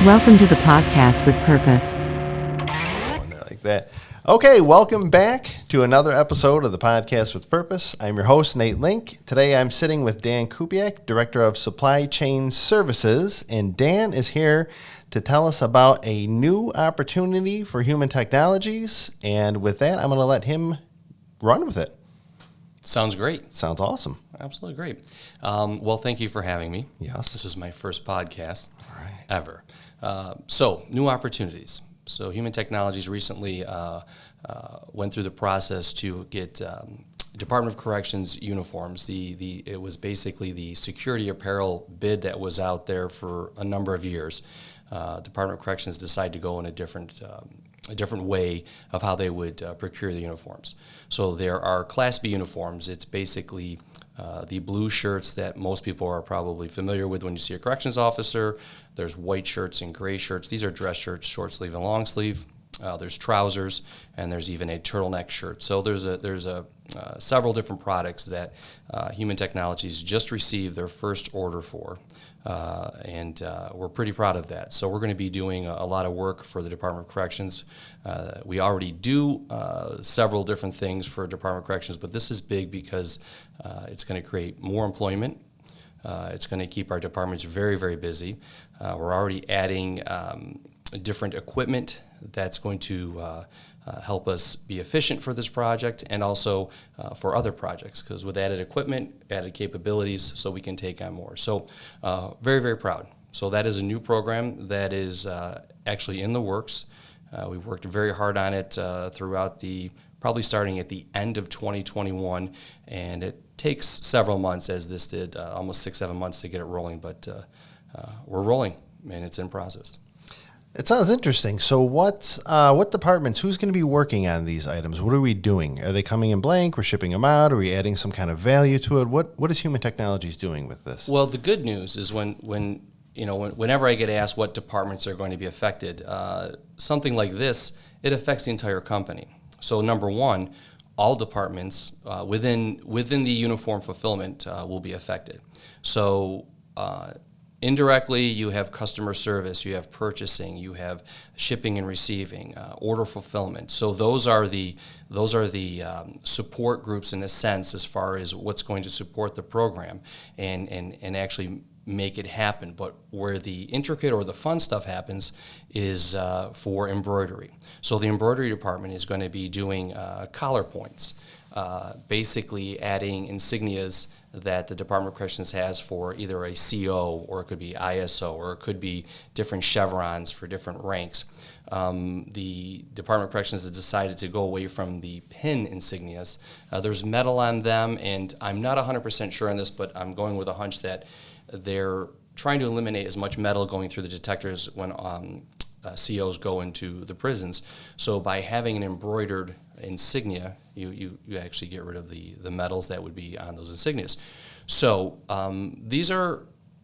Welcome to the podcast with purpose. Like that. Okay, welcome back to another episode of the podcast with purpose. I'm your host, Nate Link. Today I'm sitting with Dan Kupiec, Director of Supply Chain Services, and Dan is here to tell us about a new opportunity for human technologies. And with that, I'm going to let him run with it. Sounds great. Sounds awesome. Absolutely great. Well, thank you for having me. Yes. This is my first podcast ever. Right. So, new opportunities. So, Human Technologies recently went through the process to get Department of Corrections uniforms. It was basically the security apparel bid that was out there for a number of years. Department of Corrections decided to go in a different way of how they would procure the uniforms. So there are Class B uniforms. It's basically the blue shirts that most people are probably familiar with when you see a corrections officer. There's white shirts and gray shirts. These are dress shirts, short sleeve and long sleeve. There's trousers, and there's even a turtleneck shirt. So there's several different products that Human Technologies just received their first order for. And we're pretty proud of that. So we're going to be doing a lot of work for the Department of Corrections. We already do several different things for Department of Corrections, but this is big because it's going to create more employment. It's going to keep our departments very, very busy. We're already adding different equipment that's going to help us be efficient for this project and also for other projects, because with added equipment, added capabilities, so we can take on more. So very, very proud. So that is a new program that is actually in the works. We've worked very hard on it throughout probably starting at the end of 2021, and it takes several months, as this did, almost 6-7 months to get it rolling, but we're rolling, and it's in process. It sounds interesting. So what departments, who's going to be working on these items? What are we doing? Are they coming in blank? We're shipping them out? Are we adding some kind of value to it? What is Human Technologies doing with this? Well, the good news is whenever I get asked what departments are going to be affected, something like this, it affects the entire company. So number one, all departments within the uniform fulfillment will be affected. So indirectly, you have customer service, you have purchasing, you have shipping and receiving, order fulfillment. So those are the support groups in a sense, as far as what's going to support the program and actually make it happen. But where the intricate or the fun stuff happens is for embroidery. So the embroidery department is going to be doing collar points, basically adding insignias that the Department of Corrections has for either a CO, or it could be ISO, or it could be different chevrons for different ranks. The Department of Corrections has decided to go away from the pin insignias. There's metal on them, and I'm not 100% sure on this, but I'm going with a hunch that they're trying to eliminate as much metal going through the detectors when COs go into the prisons. So by having an embroidered insignia, you actually get rid of the metals that would be on those insignias. So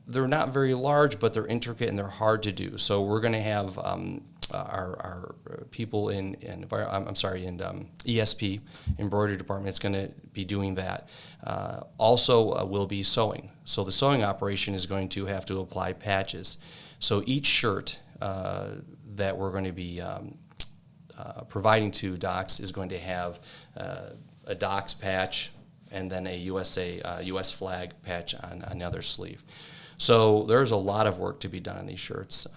they're not very large, but they're intricate and they're hard to do. So we're going to have our people in ESP, embroidery department, is going to be doing that. Also will be sewing. So the sewing operation is going to have to apply patches. So each shirt that we're going to be providing to docs is going to have a docs patch and then a US flag patch on the other sleeve. So there's a lot of work to be done on these shirts.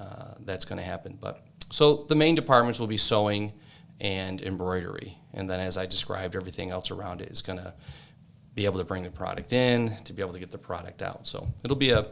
That's going to happen. So the main departments will be sewing and embroidery, and then, as I described, everything else around it is going to be able to bring the product in, to be able to get the product out. So it'll be a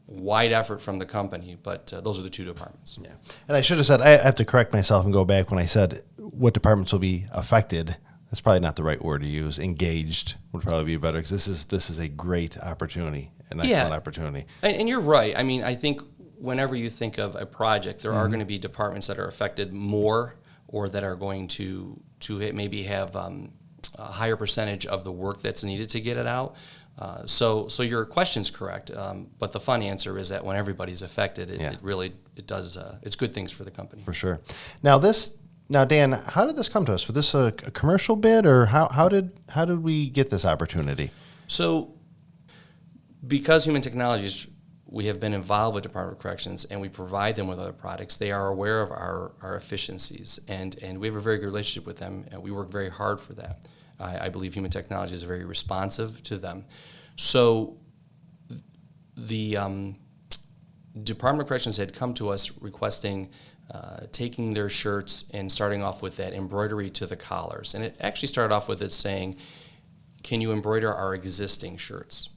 wide effort from the company, but those are the two departments. Yeah, and I should have said, I have to correct myself and go back when I said what departments will be affected. That's probably not the right word to use. Engaged would probably be better, because this is a great opportunity, an excellent opportunity. And you're right. I mean, I think whenever you think of a project, there are going to be departments that are affected more, or that are going to maybe have a higher percentage of the work that's needed to get it out. So your question's correct, but the fun answer is that when everybody's affected, it does it's good things for the company. For sure. Now Dan, how did this come to us? Was this a commercial bid, or how did we get this opportunity? So because Human Technologies, we have been involved with Department of Corrections and we provide them with other products, they are aware of our efficiencies, and we have a very good relationship with them, and we work very hard for that. I believe human technology is very responsive to them. So the Department of Corrections had come to us requesting taking their shirts and starting off with that embroidery to the collars. And it actually started off with it saying, can you embroider our existing shirts?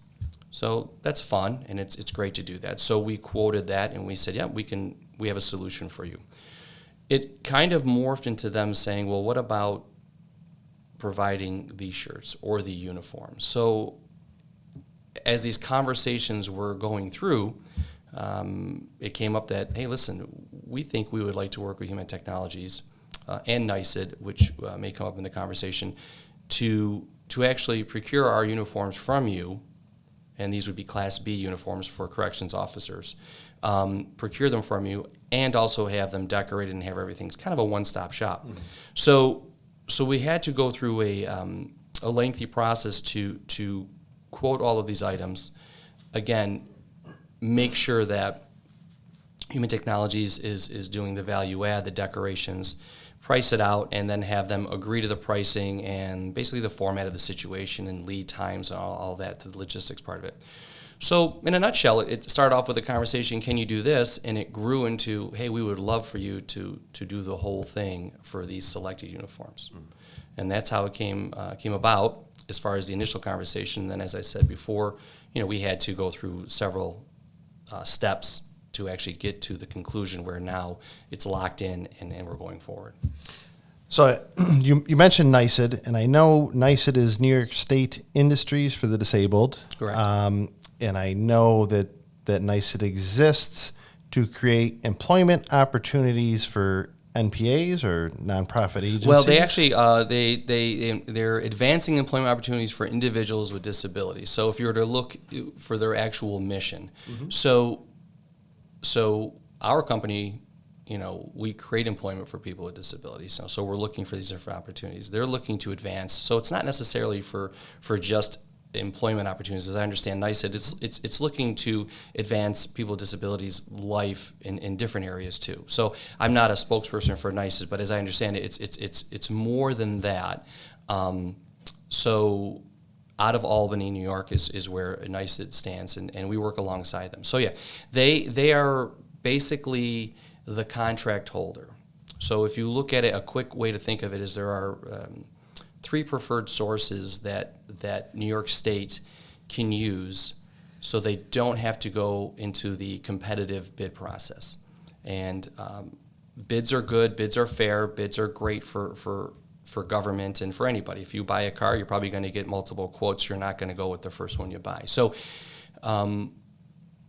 So that's fun, and it's great to do that. So we quoted that, and we said, yeah, we have a solution for you. It kind of morphed into them saying, well, what about providing these shirts or the uniforms? So as these conversations were going through, it came up that, hey, listen, we think we would like to work with Human Technologies and NYSID, which may come up in the conversation, to actually procure our uniforms from you, and these would be Class B uniforms for corrections officers, procure them from you, and also have them decorated and have everything. It's kind of a one-stop shop. Mm-hmm. So we had to go through a lengthy process to quote all of these items. Again, make sure that Human Technologies is doing the value add, the decorations, price it out, and then have them agree to the pricing and basically the format of the situation and lead times and all that, to the logistics part of it. So in a nutshell, it started off with a conversation, can you do this? And it grew into, hey, we would love for you to do the whole thing for these selected uniforms. Mm. And that's how it came about as far as the initial conversation. And then, as I said before, we had to go through several steps to actually get to the conclusion where now it's locked in and we're going forward. So you mentioned NYSID, and I know NYSID is New York State Industries for the Disabled. Correct. And I know that NYSID exists to create employment opportunities for NPAs or nonprofit agencies. Well, they actually they're advancing employment opportunities for individuals with disabilities. So if you were to look for their actual mission, mm-hmm. So our company, we create employment for people with disabilities. So we're looking for these different opportunities. They're looking to advance. So it's not necessarily for just employment opportunities. As I understand NYSID, it's looking to advance people with disabilities life in different areas too. So I'm not a spokesperson for NYSID, but as I understand it, it's more than that. So out of Albany, New York is where NYSID stands, and we work alongside them. So yeah, they are basically the contract holder. So if you look at it, a quick way to think of it is there are 3 preferred sources that New York State can use, so they don't have to go into the competitive bid process. And bids are good, bids are fair, bids are great for government and for anybody. If you buy a car, you're probably going to get multiple quotes. You're not going to go with the first one you buy. So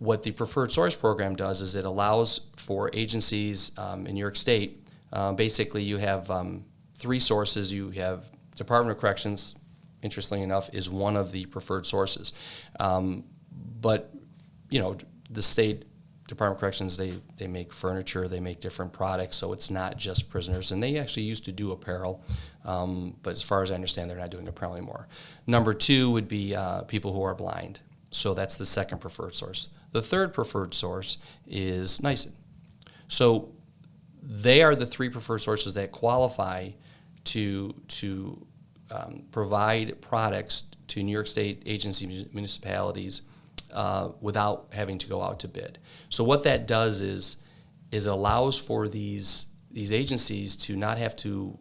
what the Preferred Source Program does is it allows for agencies in New York State, basically you have 3 sources. You have Department of Corrections, interestingly enough, is one of the preferred sources. But, the state Department of Corrections, they make furniture, they make different products, so it's not just prisoners. And they actually used to do apparel, but as far as I understand, they're not doing apparel anymore. Number 2 would be people who are blind. So that's the second preferred source. The third preferred source is NYSID. So they are the 3 preferred sources that qualify to provide products to New York State agencies, municipalities, without having to go out to bid. So what that does is allows for these agencies to not have to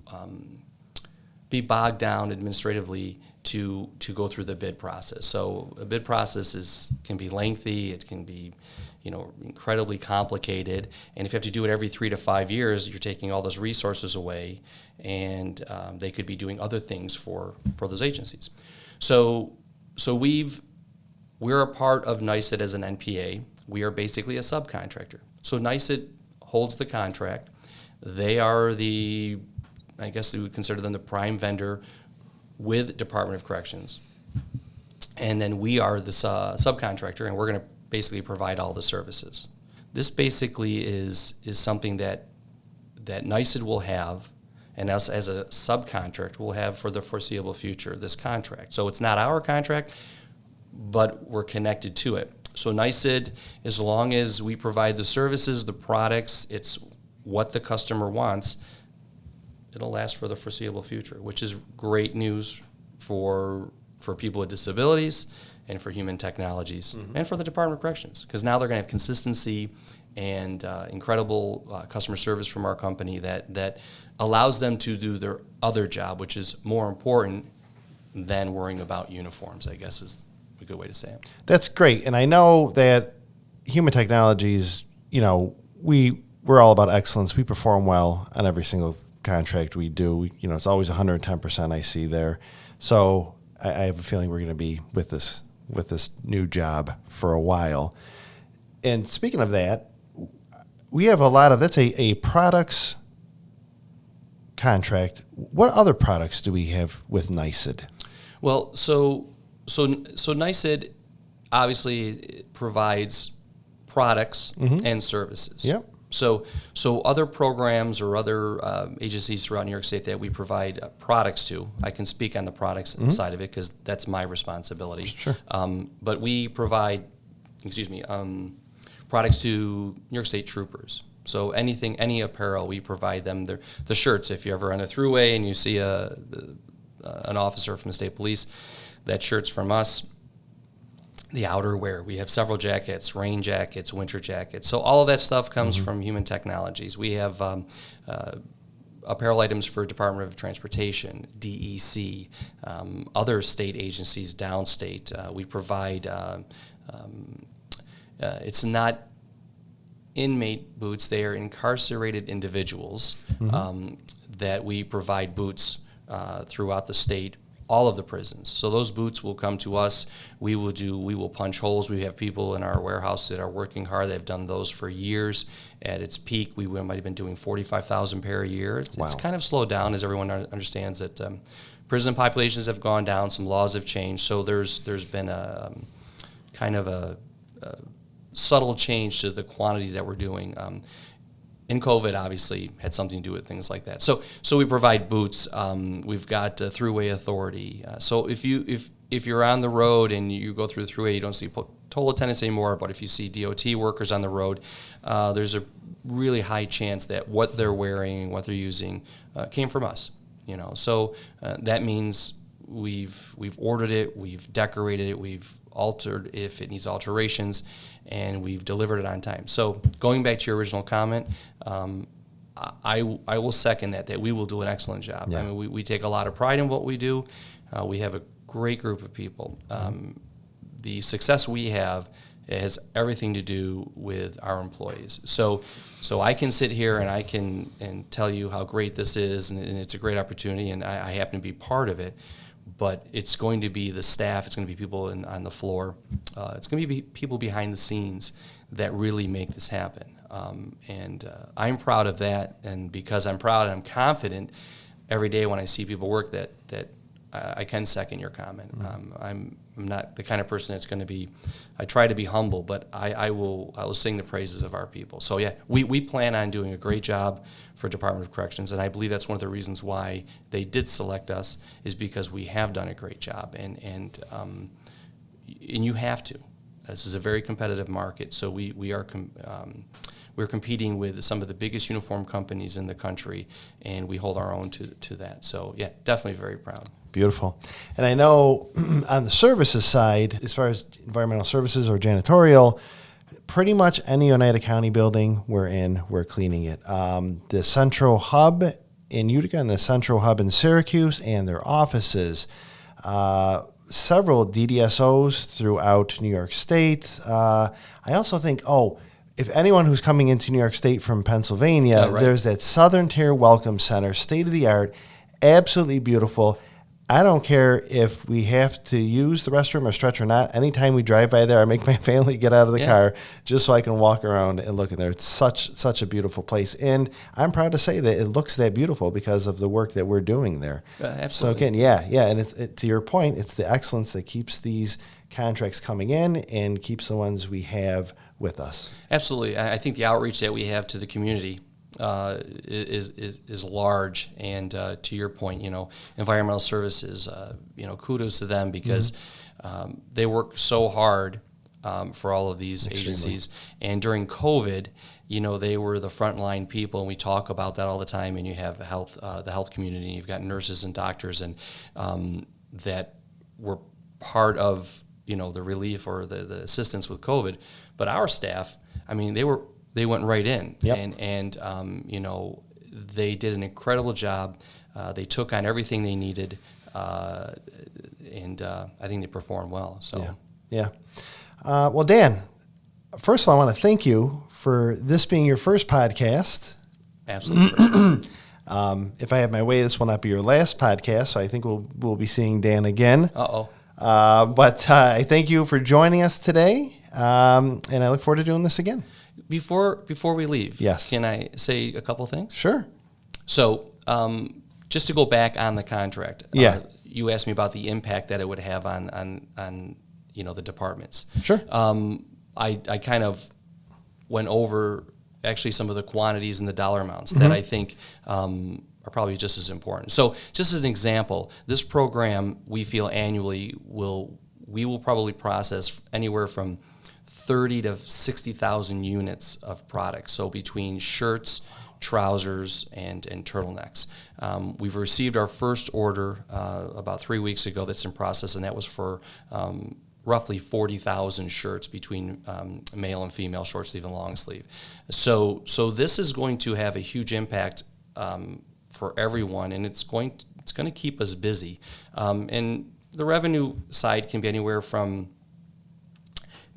be bogged down administratively to go through the bid process. So a bid process can be lengthy, it can be incredibly complicated, and if you have to do it every 3 to 5 years, you're taking all those resources away, and they could be doing other things for those agencies. So we're a part of NYSID as an NPA. We are basically a subcontractor. So NYSID holds the contract. They are I guess we would consider them the prime vendor with Department of Corrections. And then we are the subcontractor, and we're going to basically provide all the services. This basically is something that NYSID will have, and us as a subcontract will have for the foreseeable future, this contract. So it's not our contract, but we're connected to it. So NYSID, as long as we provide the services, the products, it's what the customer wants, it'll last for the foreseeable future, which is great news for people with disabilities and for human technologies and for the Department of Corrections, because now they're going to have consistency and incredible customer service from our company that allows them to do their other job, which is more important than worrying about uniforms, I guess is a good way to say it. That's great. And I know that human technologies, we're all about excellence. We perform well on every single contract we do. It's always 110% I see there. So I have a feeling we're going to be with this new job for a while. And speaking of that, we have that's a products contract. What other products do we have with NYSID? Well, so NYSID obviously provides products and services. Yep. So other programs or other agencies throughout New York State that we provide products to, I can speak on the products side of it because that's my responsibility. Sure. But we provide, products to New York State troopers. So any apparel, we provide them. The shirts, if you're ever on a thruway and you see an officer from the state police, that shirt's from us. The outerwear, we have several jackets, rain jackets, winter jackets. So all of that stuff comes from Human Technologies. We have apparel items for Department of Transportation, DEC, other state agencies downstate. We provide, it's not inmate boots, they are incarcerated individuals that we provide boots throughout the state, all of the prisons. So those boots will come to us. We will punch holes. We have people in our warehouse that are working hard. They've done those for years. At its peak, we might have been doing 45,000 pair a year. It's kind of slowed down, as everyone understands that prison populations have gone down. Some laws have changed. So there's been a kind of a subtle change to the quantities that we're doing. And COVID obviously had something to do with things like that. So we provide boots. We've got throughway authority. So if you're on the road and you go through the throughway, you don't see toll attendants anymore. But if you see DOT workers on the road, there's a really high chance that what they're wearing, what they're using, came from us. So that means we've ordered it, we've decorated it, we've altered if it needs alterations, and we've delivered it on time. So going back to your original comment, I will second that we will do an excellent job. Yeah. I mean, we take a lot of pride in what we do. We have a great group of people. The success we have has everything to do with our employees. So I can sit here and I can tell you how great this is, and it's a great opportunity, and I happen to be part of it. But it's going to be the staff, it's going to be people on the floor, it's going to be people behind the scenes that really make this happen. And I'm proud of that, and because I'm proud and I'm confident every day when I see people work that I can second your comment. I'm not the kind of person that's going to be, I try to be humble, but I will sing the praises of our people. So yeah, we plan on doing a great job for Department of Corrections, and I believe that's one of the reasons why they did select us, is because we have done a great job, and you have to. This is a very competitive market, so we're competing with some of the biggest uniform companies in the country, and we hold our own to that. So yeah, definitely very proud. Beautiful. And I know on the services side, as far as environmental services or janitorial, pretty much any Oneida County building we're cleaning it. The central hub in Utica and the central hub in Syracuse and their offices, several DDSOs throughout New York State. I also think, if anyone who's coming into New York State from Pennsylvania, right. There's that Southern Tier Welcome Center, state-of-the-art, absolutely beautiful. I don't care if we have to use the restroom or stretch or not. Anytime we drive by there, I make my family get out of the car just so I can walk around and look in there. It's such a beautiful place. And I'm proud to say that it looks that beautiful because of the work that we're doing there. Absolutely. So again, yeah. And to your point, it's the excellence that keeps these contracts coming in and keeps the ones we have with us. Absolutely. I think the outreach that we have to the community is large, and to your point, environmental services, kudos to them because they work so hard for all of these agencies. And during COVID, they were the frontline people, and we talk about that all the time. And you have the health community. You've got nurses and doctors, and that were part of the relief or the assistance with COVID. But our staff, they went right in, and they did an incredible job. They took on everything they needed, and I think they performed well. So yeah. Well, Dan, first of all, I want to thank you for this being your first podcast. Absolutely. If I have my way, this will not be your last podcast, so I think we'll be seeing Dan again. But I thank you for joining us today, and I look forward to doing this again. Before we leave, yes, can I say a couple things? Sure. So, just to go back on the contract, you asked me about the impact that it would have on the departments. Sure. I kind of went over actually some of the quantities and the dollar amounts that I think are probably just as important. So, just as an example, this program we feel annually we will probably process anywhere from 30 to 60,000 units of products. So between shirts, trousers, and turtlenecks. We've received our first order about 3 weeks ago that's in process, and that was for roughly 40,000 shirts between male and female short sleeve and long sleeve. So this is going to have a huge impact for everyone, and it's going to keep us busy. And the revenue side can be anywhere from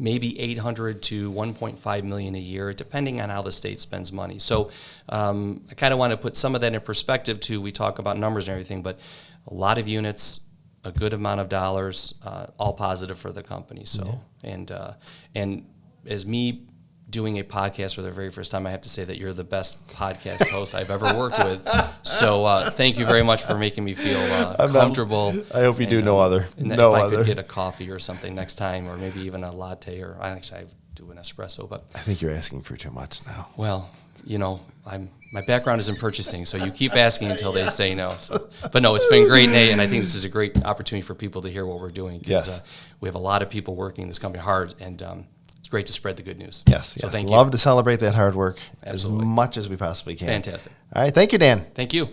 maybe 800 to 1.5 million a year, depending on how the state spends money. So I kind of want to put some of that in perspective too. We talk about numbers and everything, but a lot of units, a good amount of dollars, all positive for the company. So and as me doing a podcast for the very first time, I have to say that you're the best podcast host I've ever worked with. So thank you very much for making me feel comfortable. I hope you do no other. If I could get a coffee or something next time, or maybe even a latte, or I do an espresso. But I think you're asking for too much now. Well, my background is in purchasing, so you keep asking until they say no. But no, it's been great, Nate, and I think this is a great opportunity for people to hear what we're doing, because we have a lot of people working this company hard, and great to spread the good news. Yes. Thank you. Love to celebrate that hard work Absolutely. as much as we possibly can. Fantastic. All right. Thank you, Dan. Thank you.